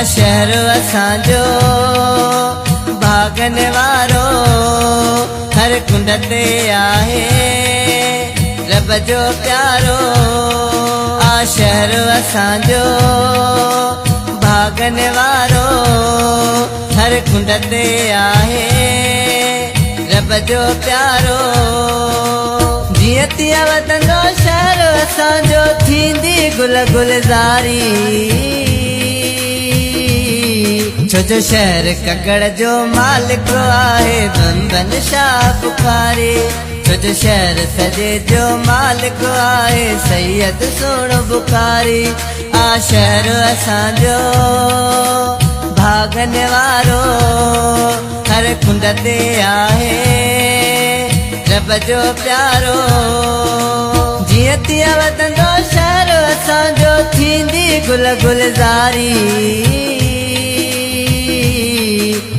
शहर असांजो भागने वारो हर कुंड ते आहे रब जो प्यारो। शहर असांजो भागने वारो हर कुंड ते आहे रब जो प्यारो। जीअं तीअं वधंदो शहर असांजो थींदी गुल गुलज़ारी। छो जो शहर ककड़ जो मालिक आहे बन बन शाह बुखारी। छो जो शहर सजे जो मालिक आहे सैयद सोनो बुखारी। शहर असांजो भागने वारो हर कुंड ते आहे रब जो प्यारो। जीअं तीअं वधंदो शहर असांजो थींदी गुल गुलज़ारी।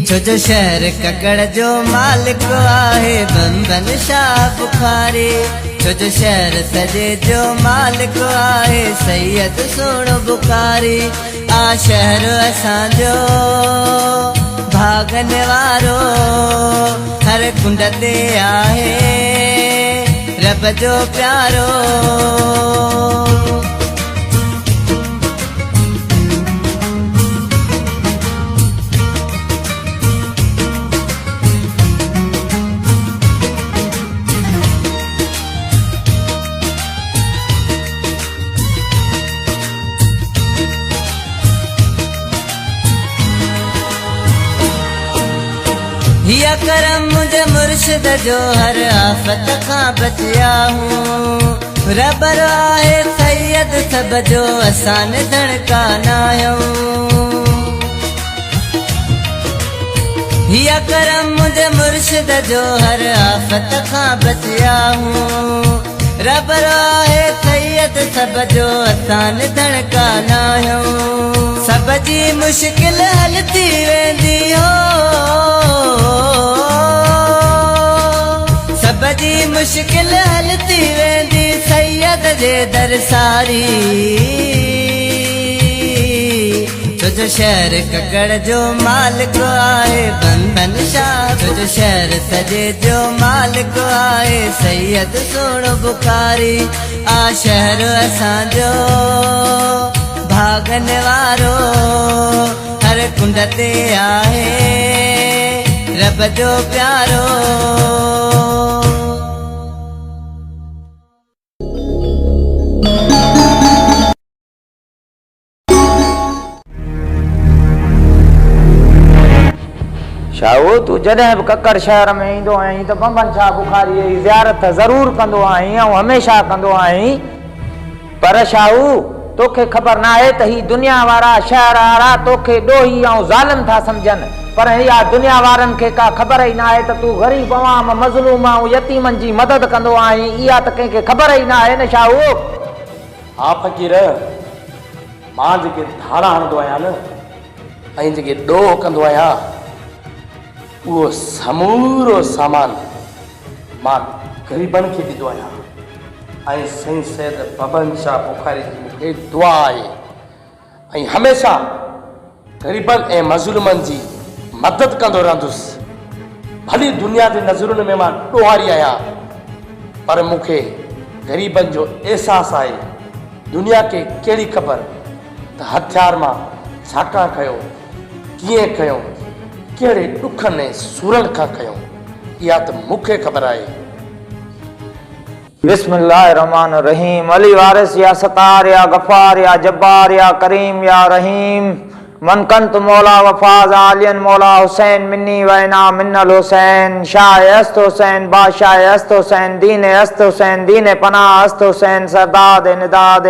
छो जो शहर ककड़ जो मालिक आहे बन बन शाह बुखारी। छो जो शहर सजे जो मालिक आहे सैयद सोनो बुखारी। शहर असांजो भागने वारो हर कुंड ते आहे रब जो प्यारो। हिया करम मुझे मुर्शिद जो हर आफत खां बचिया हूँ। रब आहे सैयद सब जो असान धड़काना हूँ। हिया करम मुझे मुर्शिद जो हर आफत खां बचिया हूँ। रब आहे सैयद सब जो असान धड़काना हूँ। सब जी मुश्किल हल थी वेंदी हो। सब जी मुश्किल हल थी वेंदी सैयद जे दर सारी। छो जो शहर ककड़ जो मालिक आहे बन बन शाह। छो जो शहर सजे जो मालिक आहे सैयद सोनो बुखारी। शहर असांजो भागने वारो हर कुंड ते आहे रब जो प्यारो। शाहू तू जॾहिं बि ककड़ शहर में ईंदो आहीं त बम्बन शाह बुखारी जी ज़ियारत ज़रूर कंदो आहीं ऐं हमेशह कंदो आहीं। पर शाहू तोखे ख़बर न आहे त ही दुनिया वारा शहर वारा तोखे ॾोही ऐं ज़ालिम था सम्झनि। पर इहा दुनिया वारनि खे का ख़बर ई न आहे त तूं ग़रीब अवाम मज़लूम ऐं यतीमनि जी मदद कंदो आहीं। इहा त कंहिंखे ख़बर ई न आहे न शाहू। हा फ़कीर, मां जेके धाड़ा हणंदो आहियां न ऐं जेके ॾोह कंदो आहियां उहो समूरो सामान मां ग़रीबनि खे ॾींदो आहियां। ऐं साईं सैयद बबन शाह बुखारी जी मूंखे दुआ आहे ऐं हमेशह ग़रीबनि ऐं मज़लूमनि जी मदद कंदो रहंदुसि। भली दुनिया जी नज़रुनि में मां ॾोहारी आहियां पर मूंखे ग़रीबनि जो अहसासु आहे। दुनिया खे कहिड़ी ख़बर त हथियार मां छाकाणि खयो, कीअं खयो, कहिड़े ॾुखनि ऐं सूरनि खां खयो, इहा त मूंखे ख़बर आहे। बिस्मिल्लाहिर्रहमानिर्रहीम। अली वारिस या सतार या गफ़ार या जब्बार या करीम या रहीम। मन कंत मौला वफाज आलियन मौला हुसैन मिन्नी वैना मिन्नल हुसैन। शाह अस्त हुसैन बादशाह अस्त हुसैन दीन अस्त हुसैन दीन पनाह अस्त हुसैन सरदाद निदाद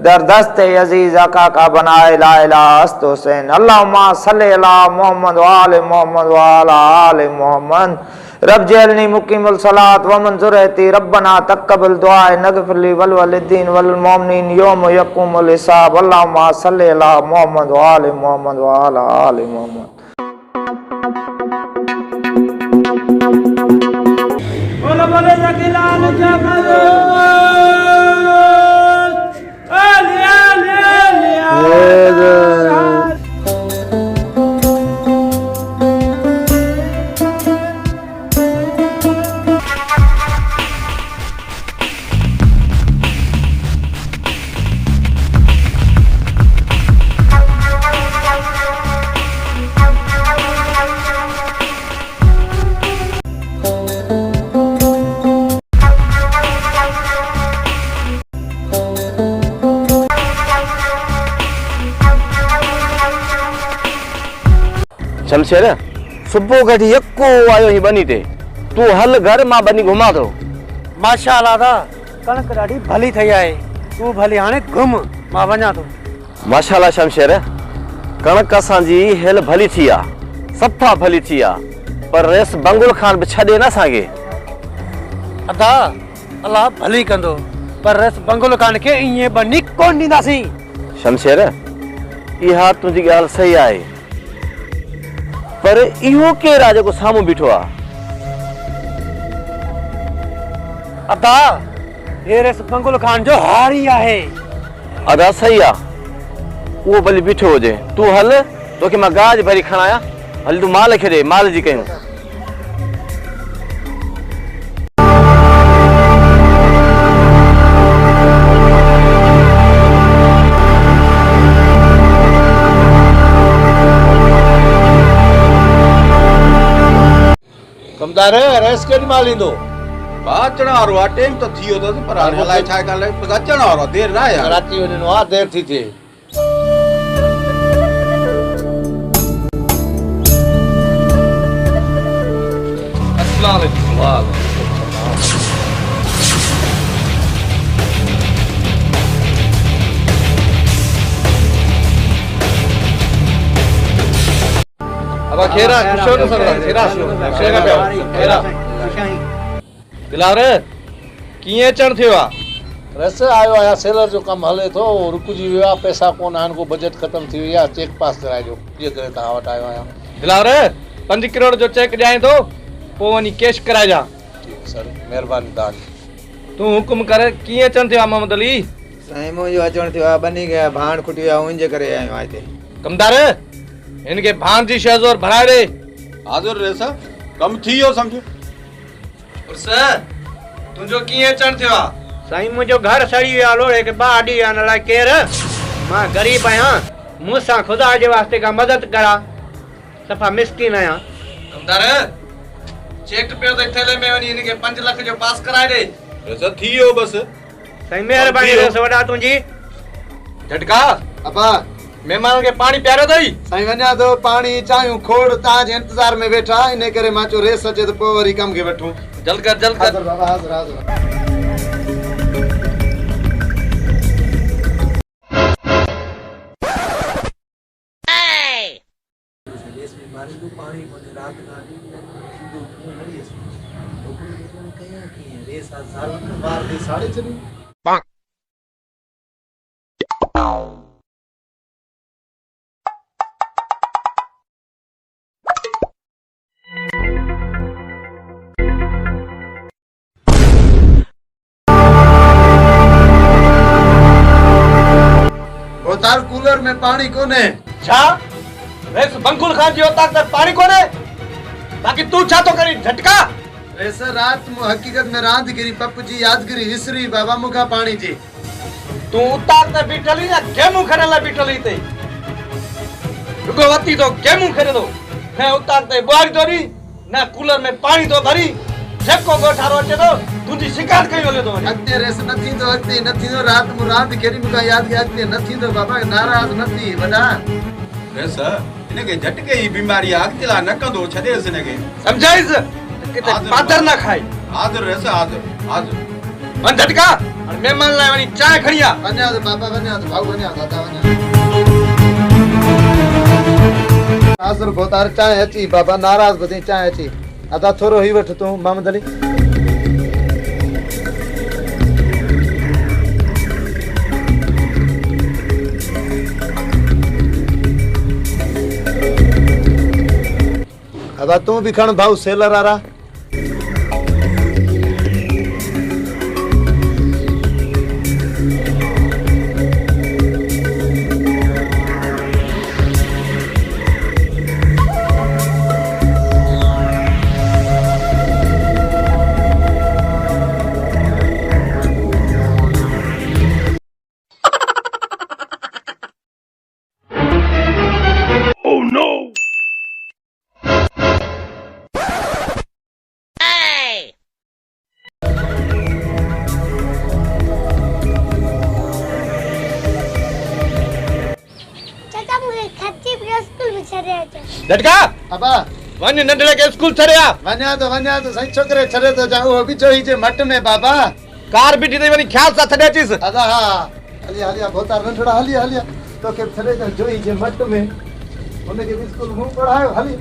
दरदस्त अजीज आका का बनाए ला इलाहा अस्त हुसैन। अल्लाहुम्मा सल्ली अला मोहम्मद व आले मोहम्मद व अला आले मोहम्मद। रब जलनी मुकीमुल सलात व मंजुरती रब्बना तक़ब्बल दुआ नगफिरली वल वलिदीन वल मोमिनीन यौम यक़ूमुल हिसाब। अल्लाहुम्मा सल्ली अला मोहम्मद व आले मोहम्मद व अला आले मोहम्मद। बोलो बोलो जकीलान जमाल आली आली आली शमशेर सुबुह गठी यको आयो ही बनी ते तू हल घर मां बनी घुमा तो। माशाअल्लाह दा कणक ॾाढी भली थी आहे तू भली हाणे घुम मां वञा थो। माशाअल्लाह शमशेर कणक असांजी हेल भली थी आ सफ़ा भली थी आ पर रेस बंगुल खान बि छॾे न असांखे। अदा अल्लाह भली कंदो पर रस बंगुल खान खे ईअं बनी कोन ॾींदासीं। शमशेर इहा तुंहिंजी ॻाल्हि सही आहे पर इहो केरु आहे जेको साम्हूं बीठो आहे। अदा हे रस बंगुल खान जो हारी आहे। अदा सही आहे उहो भली बीठो हुजे तूं हल तोखे मां गाज भरी खणाया हल तूं माल खे ॾे माल जी कयूं। कमदार रेस केॾी महिल ईंदो? अचण वारो आहे टाइम त थी वियो अथसि पर हाणे अलाए छा ॻाल्हि आहे अचण वारो आहे देरि न आहे यार। राति जो ॾिनो आहे देरि थी थिए। अब खेरा खुशो न सर खेरा खेरा पियो खेरा दिलावर कीअं अचणु थियो आहे? रेस आयो आहियां सेलर जो कमु हले थो रुकिजी वियो आहे पैसा कोन आहिनि को बजट ख़तमु थी वई आहे चेक पास कराइजो इहे करे तव्हां वटि आयो आहियां। दिलावर 5 करोड़ जो चेक ॾियां थो पोइ वञी कैश कराइजां। ठीकु सर महिरबानी तव्हांजी। तूं हुकुम कर कीअं अचणु थियो आहे मोहम्मद अली? साईं मुंहिंजो अचणु थियो आहे बनी गया भाण खुटी विया उनजे करे आयो आहियां हिते। कमदार हिनखे भाण जी शहज़ोर भराए ॾे। हाज़ुर रेस कमु थी वियो सम्झो। तुंहिंजो कीअं अचणु थियो आहे? साईं मुंहिंजो घर सड़ी वियो आहे लोड़े खे ॿ ॾींहं अलाए केरु मां ग़रीब आहियां मूंसां ख़ुदा जे वास्ते का मदद करा सफ़ा मिसकीन आहियां। कमदार चेक पियो त थैले में वञी हिनखे 5 लख जो पास कराए ॾे। रेस थी वियो बसि। साईं महिरबानी रेस वॾा तुंहिंजी। झटका अबा महिमाननि खे पाणी पियारियो अथई? साईं वञा थो पाणी चांहियूं खोड़ तव्हांजे इंतज़ार में वेठा इन करे मां चयो रेस अचे त पोइ वरी कम खे वठूं। जल्द कर जल्द कर। बाबा हाज़ुर हाज़ुर। तार कूलर में पानी कोने छा रेस बंकुल खान जी औताक त पाणी कोने बाकी तू छा तो करी झटका? रेस रात में हकीकत में रांदगिरी पपजी यादगिरी विसरी बाबा मुखा पानी जी। तू उताक त बीठली ना गेमू खणण लाइ बीठली ते रुगो वती तो गेमू खणे दो न उताक ते बुआरी तो नी न कूलर में पानी तो भरी जेको गोठारो अचे तो तुझी शिकायत कई हले तो वरी। अगते रेस न थींदो अगते न थींदो रात में रांद खेड़ी मुखा याद के अगते न थींदो बाबा नाराज न थी वडा। रेस इनके झटके ही बीमारी अगतिला न कंदो छदेस इनके समझाइस किते पाथर ना खाई। हाज़ुर रेस हाज़ुर हाज़ुर। वन झटका और मेहमान लाइ वनी चाय खणिया। वन्या तो बाबा वन्या तो भाऊ वन्या दादा वन्या। हाज़ुर बोतार चाय अची बाबा नाराज बदी चाय अची अदा थोरो ही वठ तू मोहम्मद अली। अदा तू भी खण भाऊ सेलर आरा। झटका अबा वञ नंढड़े खे स्कूल छॾिया वञा तो सही छोकरे छॾे तो जाऊं वो भी चोई जे मट में बाबा कार बीठी अथई वञी ख़्याल सां छॾे अचीसि दादा हा हलिया हलिया भोतार नंढड़ा हलिया तो के छॾे तो जोई जे मट में उनके भी स्कूल में पढ़ायो हली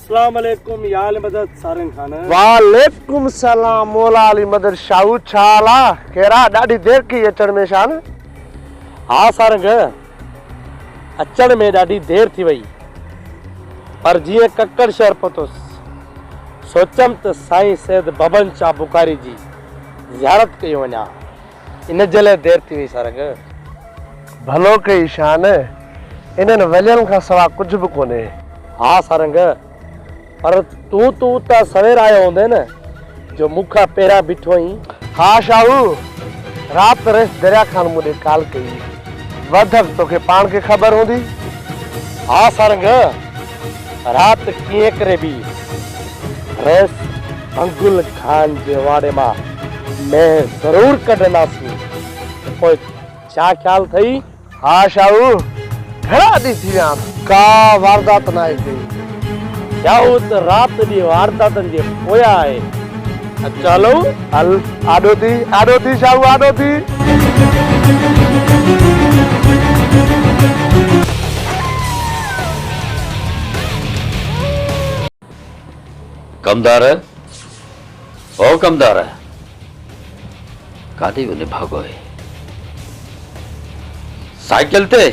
अस्सलाम वालेकुम याल मदद सारंग खान वालेकुम सलाम मौला अली मदर शाहू छाला केरा ॾाढी देर की अचण में शान हाँ सारंग अचण में ॾाढी देर थी वई पर जीअं कक्कड़ शहर पहुतुसि सोचम त साईं सैद बबन शाह बुखारी जी ज़ियारत कई वञा इन जे लाइ देर थी वई सारंग भलो कई शान इन्हनि वलियनि खां सवा कुझु बि कोन्हे हाँ सारंग पर तू त सवेर आयो हूंदे न जो मूंखां पहिरियां बीठो आई हा शाहू रात रेस दरिया खान मुझे काल कई वधक तोखे पान के खबर हूंदी हाँ सारंग रात कीअं करे बि रेस अंगुल खान जे वाड़े मां मैं ज़रूर कढंदासीं पोइ छा ख्याल अथई हा शाहू घणा ॾींहं थी विया का वारदात न आहे कई शाहू त रात ॾींहुं वारदातनि जे पोयां आहे चलो हल आॾो थी शाहू आॾो थी कमदार ओ कमदार काथे वञे भागो है साइकिल ते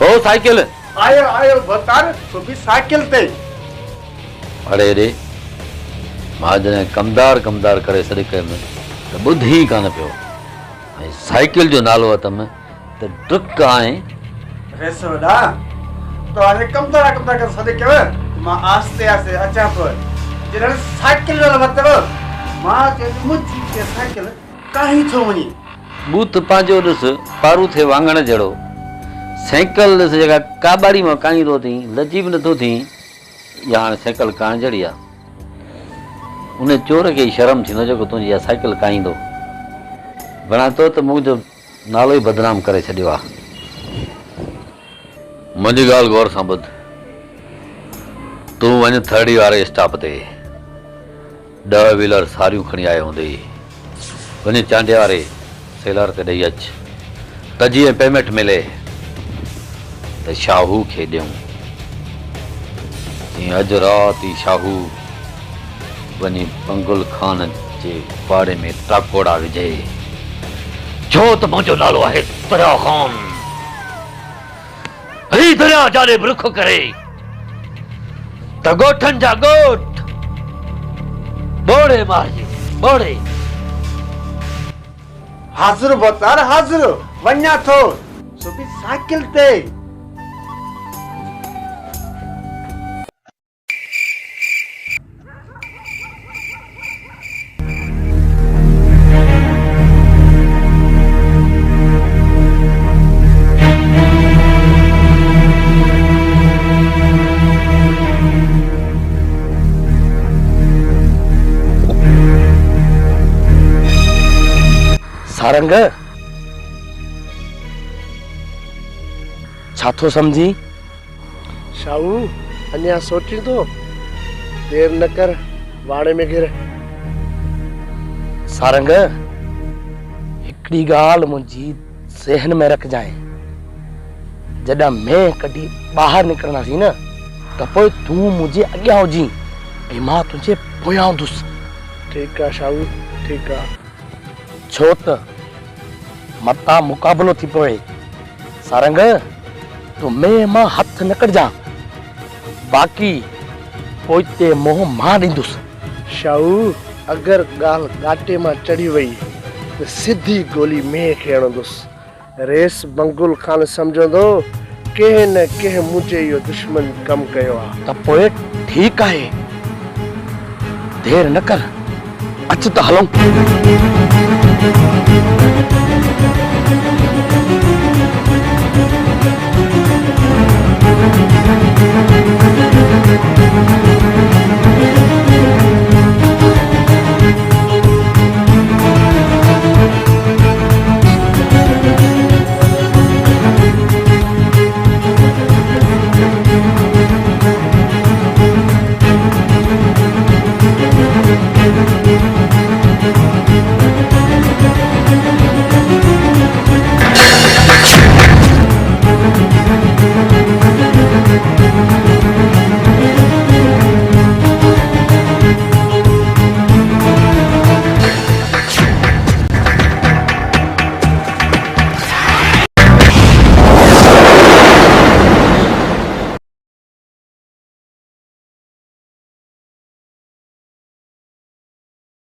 ओ साइकिल आयो भोतार तो भी साइकिल ते अड़े रे मां जॾहिं कमदार करे सॾ कयुमि त ॿुधी ई कान पियो ऐं साइकिल जो नालो वरितमि त डुक आहे रेसोडा तो आने कमदार कर सदे के मां आस्ते अच्छा पर जरा साइकिल वाला मतलब मां के मुझी के साइकिल काहे छो वनी बूथ पंहिंजो ॾिस पारू थे वांगण जहिड़ो साइकिल ॾिस जेका काबाड़ी मां काई थो थी लजी बि नथो थी या हाणे साइकिल कान जहिड़ी आहे उन चोर खे शर्म थी न जेको तुंहिंजी इहा साइकिल काईंदो बणातो त मुंहिंजो नालो ई बदनाम करे छॾियो आहे मुंहिंजी ॻाल्हि गौर सां ॿुध तूं वञ थर्डी वारे स्टॉप ते 10 व्हीलर सारियूं खणी आयो हूंदे वञ चांडिया वारे सेलर ते ॾेई अच त जीअं पेमेंट मिले त शाहू खे ॾियूं जीअं अॼु राति ई शाहू वञी पंगुल खान जे पाड़े में टाकोड़ा विझे छो त मुंहिंजो नालो आहे दरिया ख़ान ही दरिया जाने रुख करे त ॻोठनि जा ॻोठ बोड़े मारजे बोड़े हाजिर बोतार हाजिर वन्या थो सो भी साइकिल ते सारंग छा थो समझी? शाहू अञा सोची तो देर न कर वाड़े में घिर। सारंग हिकड़ी ॻाल्हि मुंहिंजी ज़हन में रखजांइ, जॾहिं मैं कॾहिं ॿाहिरि निकिरंदासीं न त पोइ तूं मुंहिंजे अॻियां हुजी ऐं मां तुंहिंजे पोयां हूंदुसि। ठीक है शाहू ठीक है। छो त मतां मुक़ाबलो थी पवे। सारंग तूं मैं मां हथ न कढजां, बाक़ी पोइ ते मोह मां ॾींदुसि। शाहू अगर गाल गाटे में चढ़ी वई तो सीधी गोली में खेणंदुसि। रेस बंगुल खान समझंदो के न के मुझे यो दुश्मन कम कयो आ। त पोइ ठीकु आहे, देर न कर, अच त हलूं।